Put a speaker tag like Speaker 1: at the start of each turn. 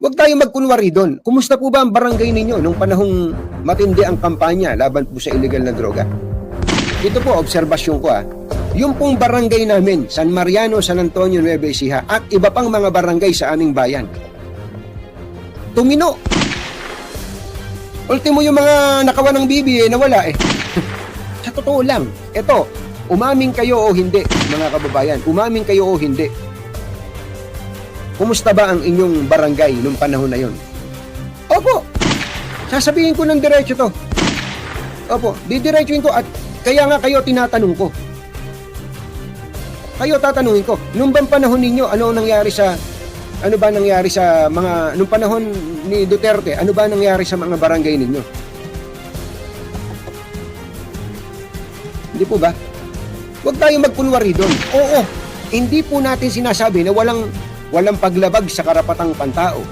Speaker 1: Huwag tayong magkunwari doon. Kumusta po ba ang barangay ninyo nung panahong matindi ang kampanya laban po sa illegal na droga? Ito po, obserbasyon ko Yung pong barangay namin, San Mariano, San Antonio, Nueva Ecija, at iba pang mga barangay sa aming bayan. Tumino. Ultimo yung mga nakawan ng bibi, nawala Sa totoo lang, ito, umaming kayo o hindi, mga kababayan, umaming kayo o hindi. Kumusta ba ang inyong barangay nung panahon na yon? Opo, sasabihin ko ng diretso to. Opo, didiretsuin ko at kaya nga kayo tinatanong ko. Kayo tatanungin ko, nung bang panahon ninyo, ano nangyari sa mga, nung panahon ni Duterte, ano ba nangyari sa mga barangay ninyo? Hindi po ba? Huwag tayong magkunwari doon. Oo, hindi po natin sinasabi na walang paglabag sa karapatang pantao.